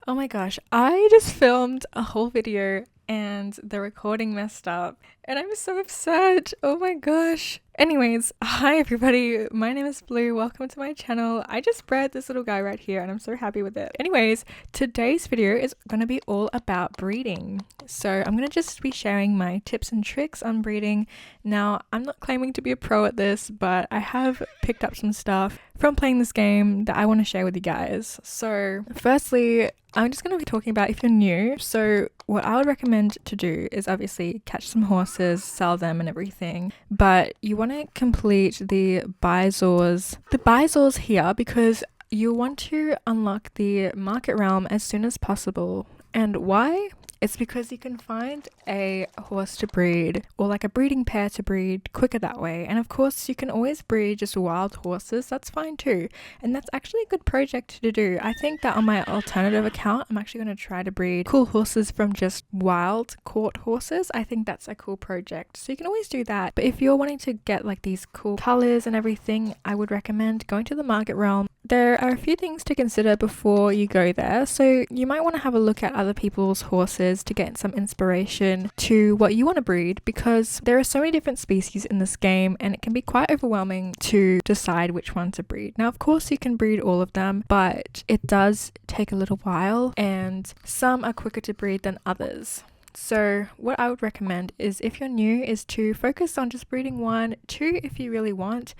Oh my gosh, I just filmed a whole video and the recording messed up and I'm so upset. Oh my gosh. Anyways, hi everybody. My name is Blue. Welcome to my channel. I just bred this little guy right here and I'm so happy with it. Anyways, today's video is going to be all about breeding. So I'm going to just be sharing my tips and tricks on breeding. Now, I'm not claiming to be a pro at this, but I have picked up some stuff from playing this game that I want to share with you guys. So firstly, I'm just going to be talking about if you're new. So what I would recommend to do is obviously catch some horses, sell them and everything. But you want to complete the bizors here because you want to unlock the market realm as soon as possible. And why? It's because you can find a horse to breed or like a breeding pair to breed quicker that way. And of course, you can always breed just wild horses. That's fine too. And that's actually a good project to do. I think that on my alternative account, I'm actually going to try to breed cool horses from just wild caught horses. I think that's a cool project. So you can always do that. But if you're wanting to get like these cool colors and everything, I would recommend going to the market realm. There are a few things to consider before you go there. So you might want to have a look at other people's horses to get some inspiration to what you want to breed, because there are so many different species in this game and it can be quite overwhelming to decide which one to breed. Now, of course, you can breed all of them, but it does take a little while and some are quicker to breed than others. So what I would recommend is, if you're new, is to focus on just breeding 1, 2 if you really want.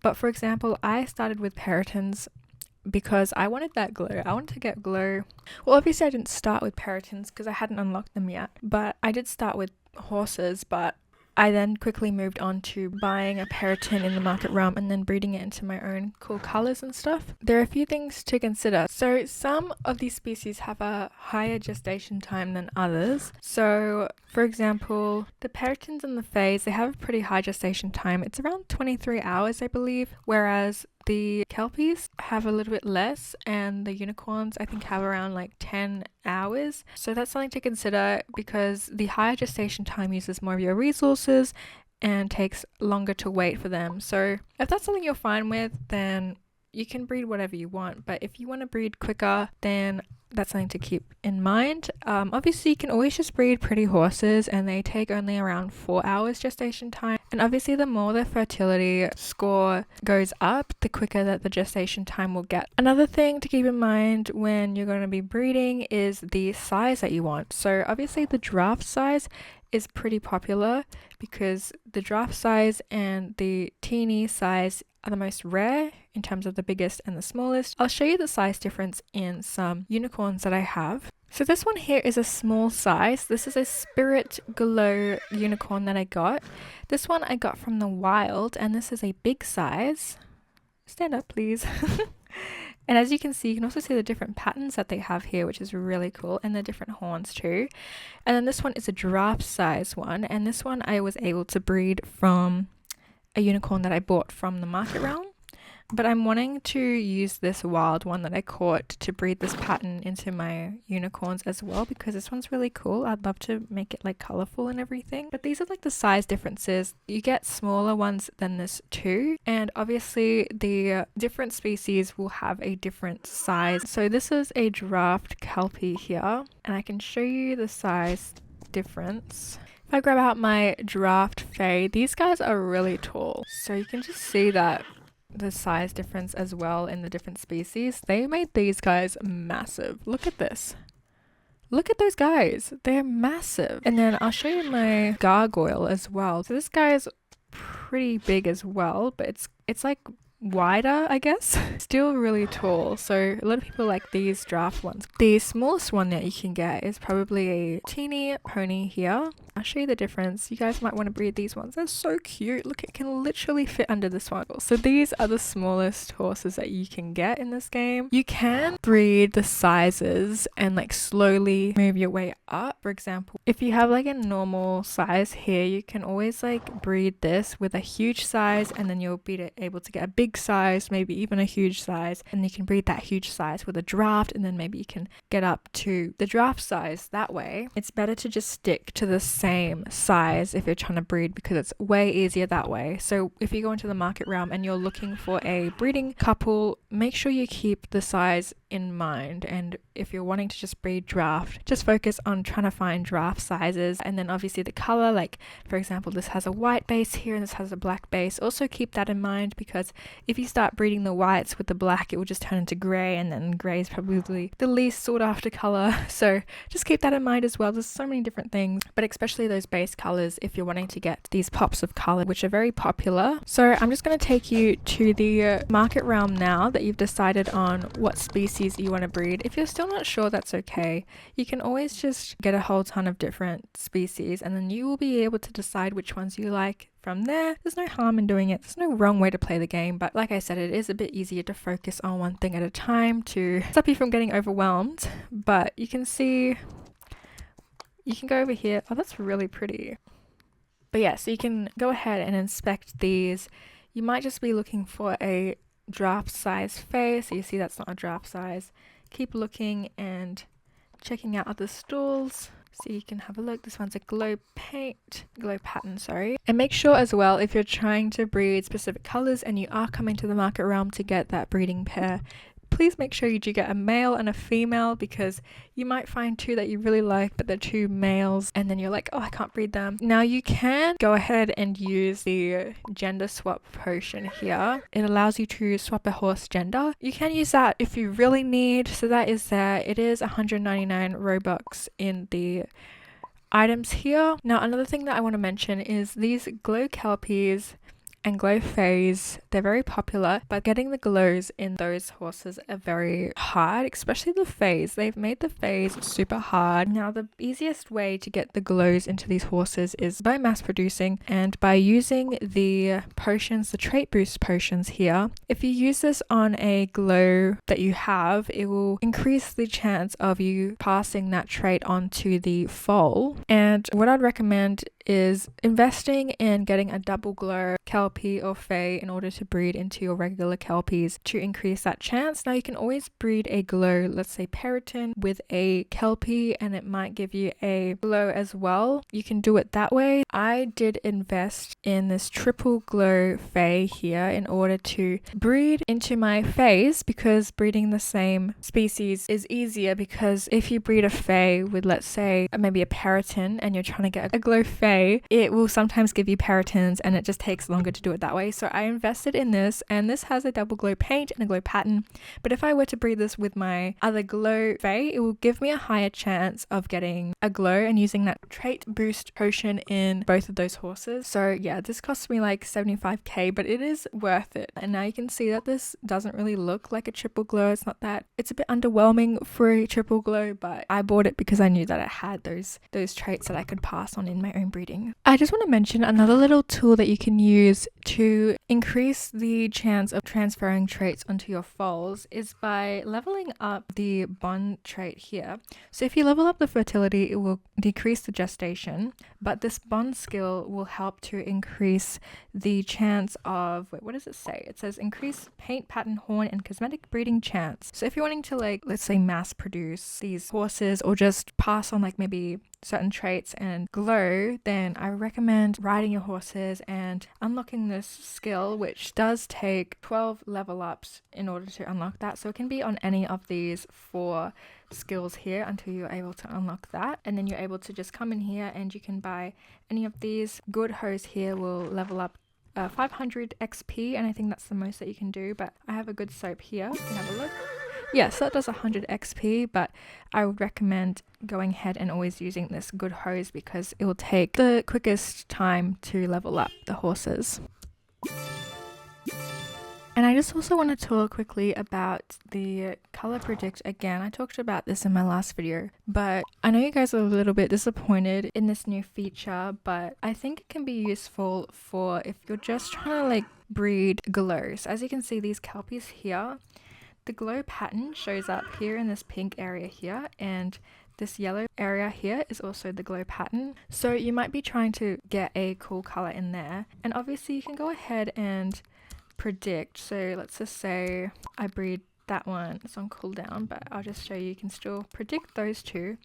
But for example, I started with Peritons because I wanted that glow. I wanted to get glow. Well, obviously I didn't start with Peritons because I hadn't unlocked them yet. But I did start with horses, but I then quickly moved on to buying a Periton in the market realm and then breeding it into my own cool colors and stuff. There are a few things to consider. So some of these species have a higher gestation time than others. So for example, the Peritons and the Fays, they have a pretty high gestation time. It's around 23 hours, I believe, whereas the Kelpies have a little bit less, and the unicorns I think have around like 10 hours. So that's something to consider because the higher gestation time uses more of your resources and takes longer to wait for them. So if that's something you're fine with, then you can breed whatever you want. But if you want to breed quicker, then that's something to keep in mind. Obviously, you can always just breed pretty horses and they take only around 4 hours gestation time. And obviously, the more the fertility score goes up, the quicker that the gestation time will get. Another thing to keep in mind when you're going to be breeding is the size that you want. So obviously, the draft size is pretty popular because the draft size and the teeny size are the most rare in terms of the biggest and the smallest. I'll show you the size difference in some unicorns that I have. So this one here is a small size. This is a Spirit Glow unicorn that I got. This one I got from the wild, and this is a big size. Stand up, please. And as you can see, you can also see the different patterns that they have here, which is really cool, and the different horns too. And then this one is a draft size one, and this one I was able to breed from a unicorn that I bought from the market realm. But I'm wanting to use this wild one that I caught to breed this pattern into my unicorns as well, because this one's really cool. I'd love to make it like colorful and everything. But these are like the size differences. You get smaller ones than this too. And obviously the different species will have a different size. So this is a draft Kelpie here, and I can show you the size difference. If I grab out my draft Fae, these guys are really tall. So you can just see that the size difference as well in the different species. They made these guys massive. Look at this. Look at those guys. They're massive. And then I'll show you my gargoyle as well. So this guy is pretty big as well, but it's like wider, I guess. Still really tall. So a lot of people like these draft ones. The smallest one that you can get is probably a teeny pony here. I'll show you the difference. You guys might want to breed these ones. They're so cute. Look, it can literally fit under this one. So these are the smallest horses that you can get in this game. You can breed the sizes and like slowly move your way up. For example, if you have like a normal size here, you can always like breed this with a huge size, and then you'll be able to get a big size, maybe even a huge size, and you can breed that huge size with a draft, and then maybe you can get up to the draft size that way. It's better to just stick to the same size if you're trying to breed, because it's way easier that way. So if you go into the market realm and you're looking for a breeding couple, make sure you keep the size in mind. And if you're wanting to just breed draft, just focus on trying to find draft sizes. And then obviously the color, like for example, this has a white base here and this has a black base. Also keep that in mind, because if you start breeding the whites with the black, it will just turn into gray, and then gray is probably the least sought after color. So just keep that in mind as well. There's so many different things, but especially those base colors if you're wanting to get these pops of color, which are very popular. So I'm just going to take you to the market realm now that you've decided on what species you want to breed. If you're still not sure, that's okay. You can always just get a whole ton of different species, and then you will be able to decide which ones you like. From there, there's no harm in doing it. There's no wrong way to play the game, but like I said, it is a bit easier to focus on one thing at a time to stop you from getting overwhelmed. But you can see, you can go over here. Oh, that's really pretty. But yeah, so you can go ahead and inspect these. You might just be looking for a draft size face. So you see that's not a draft size. Keep looking and checking out other stalls. So you can have a look. This one's a glow pattern, sorry. And make sure as well, if you're trying to breed specific colors and you are coming to the market realm to get that breeding pair, please make sure you do get a male and a female, because you might find two that you really like, but they're two males, and then you're like, oh, I can't breed them. Now you can go ahead and use the gender swap potion here. It allows you to swap a horse gender. You can use that if you really need. So that is there. It is 199 Robux in the items here. Now another thing that I want to mention is these glow kelpies and glow fays. They're very popular, but getting the glows in those horses are very hard, especially the fays. They've made the fays super hard. Now the easiest way to get the glows into these horses is by mass producing and by using the potions, the trait boost potions here. If you use this on a glow that you have, it will increase the chance of you passing that trait on to the foal. And what I'd recommend is investing in getting a double glow kelpie or fay in order to breed into your regular kelpies to increase that chance. Now you can always breed a glow, let's say periton, with a kelpie, and it might give you a glow as well. You can do it that way. I did invest in this triple glow fay here in order to breed into my fays, because breeding the same species is easier, because if you breed a fay with, let's say, maybe a periton and you're trying to get a glow fay, it will sometimes give you peritons and it just takes longer to do it that way. So I invested in this, and this has a double glow paint and a glow pattern. But if I were to breed this with my other glow fay, it will give me a higher chance of getting a glow and using that trait boost potion in both of those horses. So yeah, this cost me like 75k, but it is worth it. And now you can see that this doesn't really look like a triple glow. It's not that, it's a bit underwhelming for a triple glow, but I bought it because I knew that it had those traits that I could pass on in my own breeding. I just want to mention another little tool that you can use to increase the chance of transferring traits onto your foals is by leveling up the bond trait here. So if you level up the fertility, it will decrease the gestation, but this bond skill will help to increase the chance of, wait, what does it say? It says increase paint, pattern, horn, and cosmetic breeding chance. So if you're wanting to, like, let's say mass produce these horses or just pass on like maybe certain traits and glow, then I recommend riding your horses and unlocking this skill, which does take 12 level ups in order to unlock that. So it can be on any of these 4 skills here until you're able to unlock that, and then you're able to just come in here and you can buy any of these. Good hose here will level up 500 XP, and I think that's the most that you can do, but I have a good soap here. You can have a look. Yes, that does 100 XP, but I would recommend going ahead and always using this good hose because it will take the quickest time to level up the horses. And I just also want to talk quickly about the color predict again. I talked about this in my last video, but I know you guys are a little bit disappointed in this new feature, but I think it can be useful for if you're just trying to like breed glows. As you can see, these kelpies here, the glow pattern shows up here in this pink area here, and this yellow area here is also the glow pattern. So you might be trying to get a cool color in there, and obviously you can go ahead and predict. So let's just say I breed that one, it's on cooldown, but I'll just show you, you can still predict those two,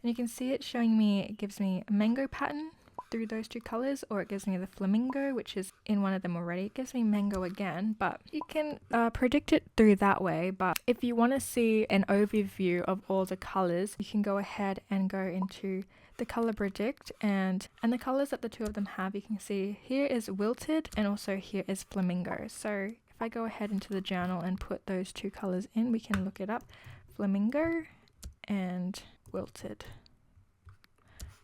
and you can see it showing me, it gives me a mango pattern, through those two colors, or it gives me the flamingo, which is in one of them already. It gives me mango again, but you can predict it through that way. But if you want to see an overview of all the colors, you can go ahead and go into the color predict, and the colors that the two of them have, you can see here is wilted and also here is flamingo. So if I go ahead into the journal and put those two colors in, we can look it up, flamingo and wilted.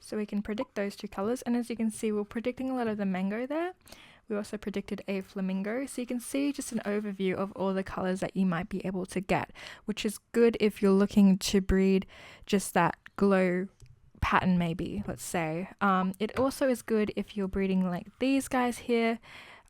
So we can predict those two colors, and as you can see, we're predicting a lot of the mango there. We also predicted a flamingo, so you can see just an overview of all the colors that you might be able to get, which is good if you're looking to breed just that glow pattern, maybe, let's say. It also is good if you're breeding like these guys here.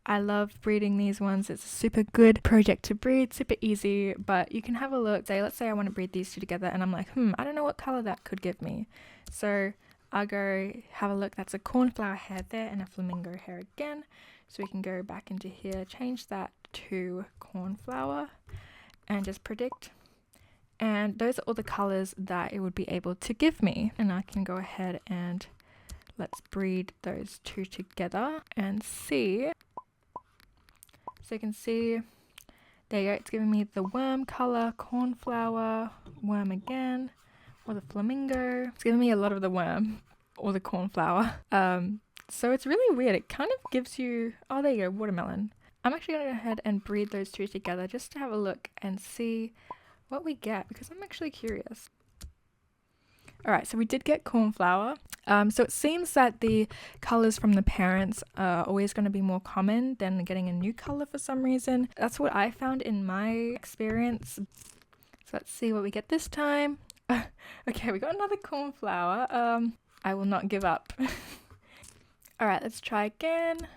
I love breeding these ones. It's a super good project to breed, super easy, but you can have a look. Let's say I want to breed these two together, and I'm like, I don't know what color that could give me. So I'll go have a look. That's a cornflower hair there and a flamingo hair again. So we can go back into here, change that to cornflower, and just predict. And those are all the colors that it would be able to give me. And I can go ahead and let's breed those two together and see. So you can see, there you go, it's giving me the worm color, cornflower, worm again, or the flamingo. It's giving me a lot of the worm or the cornflower. So it's really weird. It kind of gives you, oh, there you go, watermelon. I'm actually going to go ahead and breed those two together just to have a look and see what we get, because I'm actually curious. Alright, so we did get cornflower. So it seems that the colors from the parents are always going to be more common than getting a new color for some reason. That's what I found in my experience. So let's see what we get this time. Okay, we got another cornflower. I will not give up. Alright, let's try again.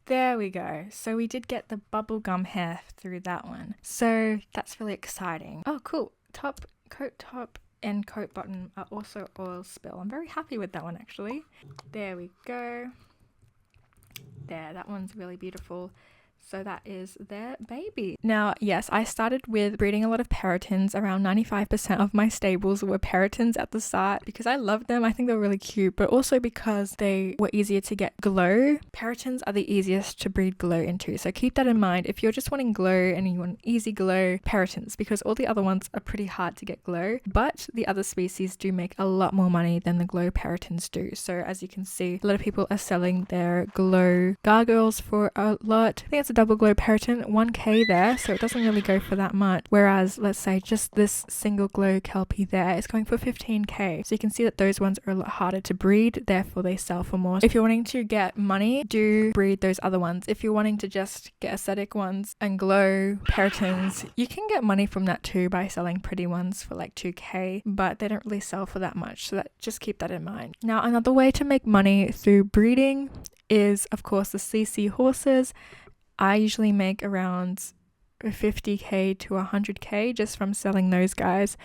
There we go. So we did get the bubblegum hair through that one. So that's really exciting. Oh, cool. Coat top and coat bottom are also oil spill. I'm very happy with that one, actually. There we go. There, that one's really beautiful. So that is their baby. Now, yes, I started with breeding a lot of peritons. Around 95% of my stables were peritons at the start because I loved them. I think they were really cute, but also because they were easier to get glow. Peritons are the easiest to breed glow into. So keep that in mind. If you're just wanting glow and you want easy glow, peritons, because all the other ones are pretty hard to get glow. But the other species do make a lot more money than the glow peritons do. So as you can see, a lot of people are selling their glow gargoyles for a lot. I think it's a double glow periton, 1k there, so it doesn't really go for that much, whereas let's say just this single glow kelpie there is going for 15k. So you can see that those ones are a lot harder to breed, therefore they sell for more. If you're wanting to get money, do breed those other ones. If you're wanting to just get aesthetic ones and glow peritons, you can get money from that too by selling pretty ones for like 2k, but they don't really sell for that much, so just keep that in mind. Now, another way to make money through breeding is of course the CC horses. I usually make around 50k to 100k just from selling those guys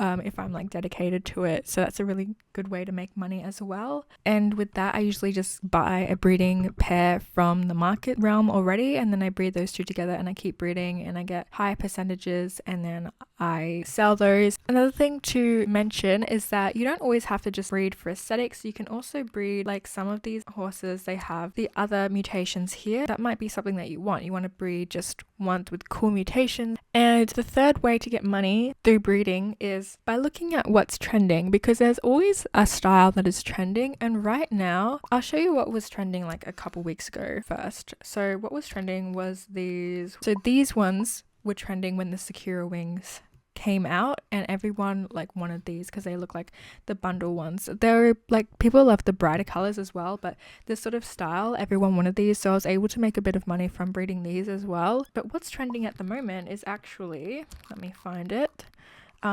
if I'm like dedicated to it. So that's a really good way to make money as well. And with that, I usually just buy a breeding pair from the market realm already, and then I breed those two together and I keep breeding and I get high percentages and then I sell those. Another thing to mention is that you don't always have to just breed for aesthetics. You can also breed, like some of these horses, they have the other mutations here. That might be something that you want. You want to breed just ones with cool mutations. And the third way to get money through breeding is by looking at what's trending, because there's always a style that is trending. And right now, I'll show you what was trending like a couple weeks ago first. So what was trending was these. So these ones were trending when the Sakura wings came out, and everyone like wanted these because they look like the bundle ones. They're like, people love the brighter colors as well, but this sort of style, everyone wanted these, so I was able to make a bit of money from breeding these as well. But what's trending at the moment is actually, let me find it,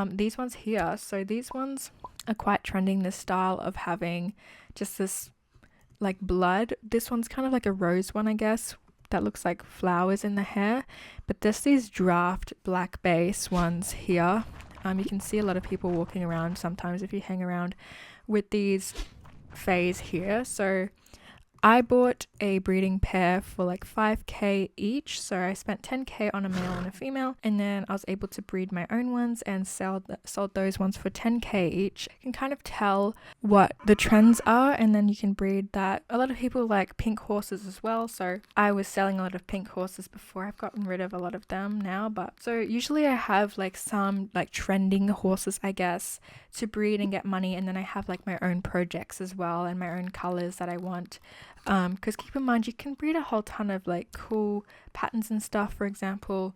these ones here. So these ones are quite trending, this style of having just this like blood. This one's kind of like a rose one, I guess, that looks like flowers in the hair, but there's these draft black base ones here. You can see a lot of people walking around sometimes if you hang around with these phase here. So I bought a breeding pair for like 5k each, so I spent 10k on a male and a female, and then I was able to breed my own ones and sold those ones for 10k each. You can kind of tell what the trends are, and then you can breed that. A lot of people like pink horses as well, so I was selling a lot of pink horses before. I've gotten rid of a lot of them now, but so usually I have like some like trending horses, I guess, to breed and get money, and then I have like my own projects as well and my own colors that I want. Because keep in mind, you can breed a whole ton of like cool patterns and stuff. For example,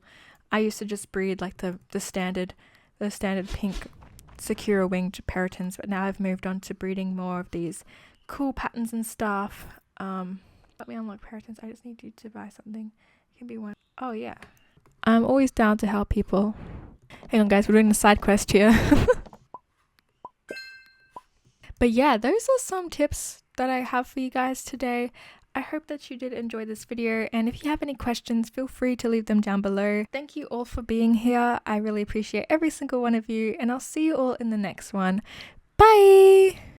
I used to just breed like the standard pink secure winged peritons, but now I've moved on to breeding more of these cool patterns and stuff. Let me unlock peritons. I just need you to buy something. It can be one. Oh yeah, I'm always down to help people. Hang on guys, we're doing a side quest here. But yeah, those are some tips that I have for you guys today. I hope that you did enjoy this video, and if you have any questions, feel free to leave them down below. Thank you all for being here. I really appreciate every single one of you, and I'll see you all in the next one. Bye!